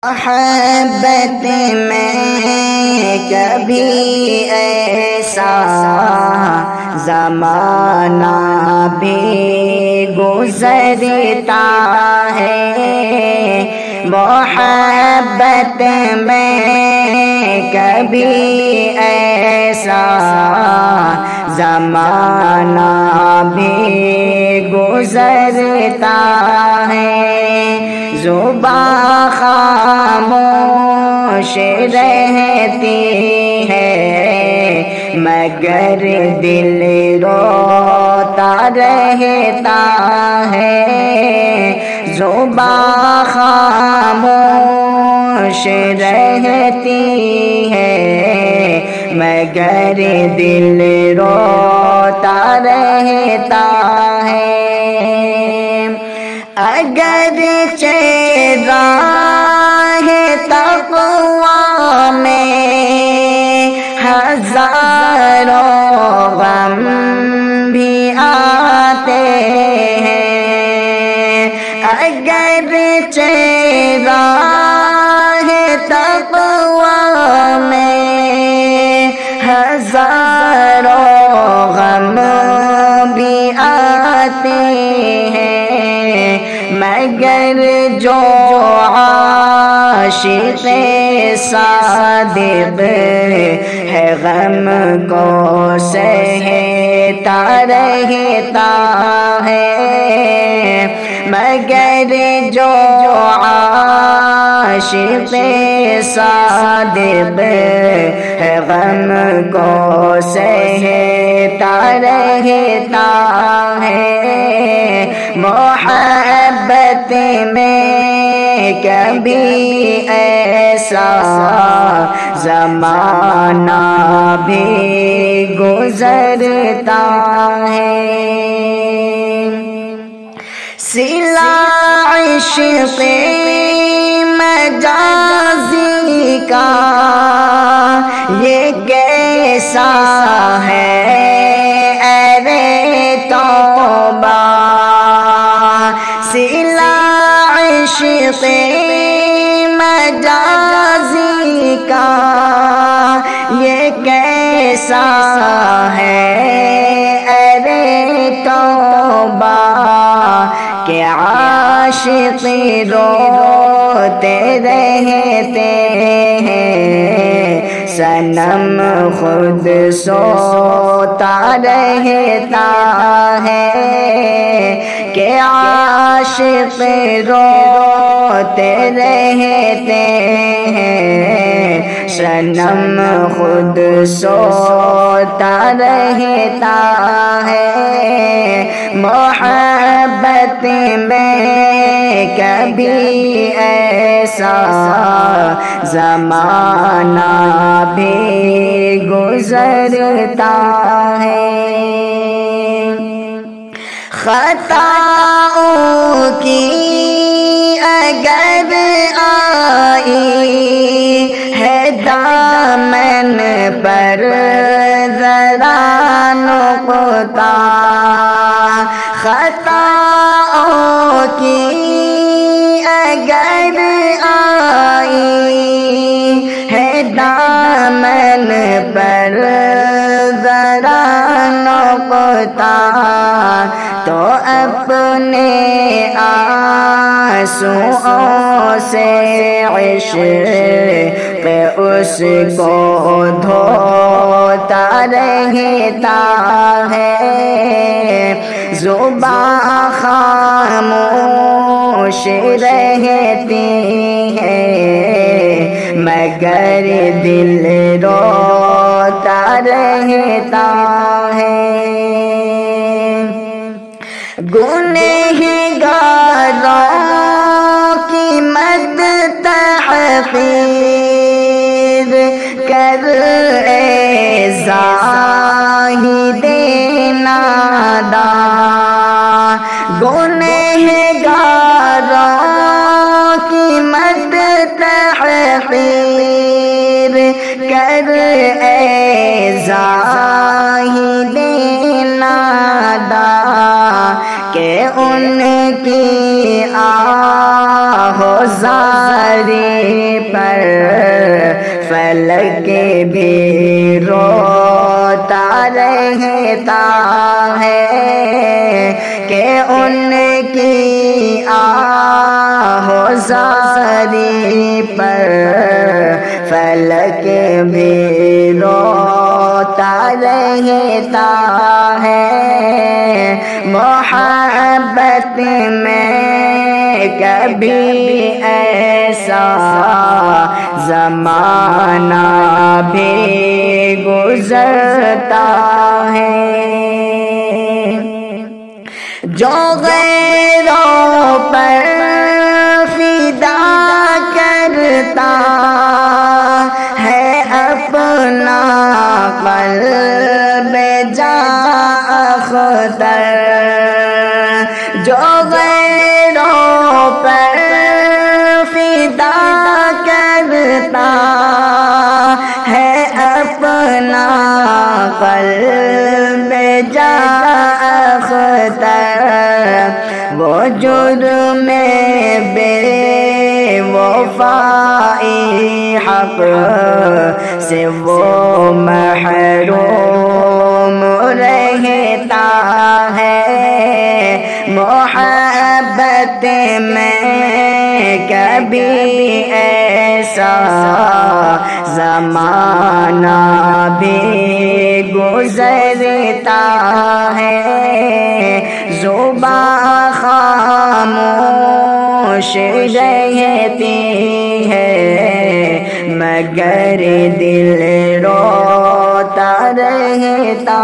محبت میں کبھی ایسا زمانہ بھی گزرتا ہے، محبت میں کبھی ایسا زمانہ بھی گزرتا ہے، زباں خاموش رہتی ہے مگر دل روتا رہتا ہے، زباں خاموش رہتی ہے مگر دل روتا رہتا ہے، اگرچہ راہ تقویٰ میں ہزاروں غم بھی آتے ہیں، اگرچہ راہ تقویٰ میں ہزاروں غم بھی آتے ہیں، مگر جو عاشق صادق ہے غم کو سہتا رہتا ہے، مگر جو عاشق صادق ہے غم کو سہتا رہتا ہے، محبت میں کبھی ایسا زمانہ بھی گزرتا ہے، صلہ عشق مجازی کا یہ کیسا ہے ارے توبہ، صلہ عشق مجازی کا یہ کیسا ہے ارے توبہ، کہ عاشق روتے رہتے ہیں صنم خود سوتا رہتا ہے، کہ عاشق روتے رہتے ہیں صنم خود سوتا رہتا ہے، محبت میں کبھی ایسا زمانہ بھی گزرتا ہے، خطاؤں کی اگر آئی ہے دامن پر ذرا نقطہ، خطاؤں کی اگر آئی ہے دامن پر ذرا نقطہ، تو اپنے آنسوؤں سے عشق اس کو دھوتا رہتا ہے، زباں خاموش رہتی ہے مگر دل روتا رہتا ہے، گنہگاروں کی مد تحقیر کر اے زاہد ناداں، گنہگاروں کی مد تحقیر کر اے زاہد ناداں، کہ ان کی آہ ہو زاری پر فلک بھی روتا رہتا ہے کہ ان کی آہ و زاری پر فلک بھی روتا رہتا ہے محبت میں کبھی ایسا زمانہ بھی گزرتا ہے جو غیروں پر فدا کرتا ہے اپنا قلب جاں اختر جو غیروں پر فدا کرتا ہے اپنا قلب جاں اختر وہ جرم بے وفائی حق سے وہ محروم رہتا ہے محبت میں کبھی ایسا زمانہ بھی گزرتا ہے زبان خاموش رہتی ہے مگر دل روتا رہتا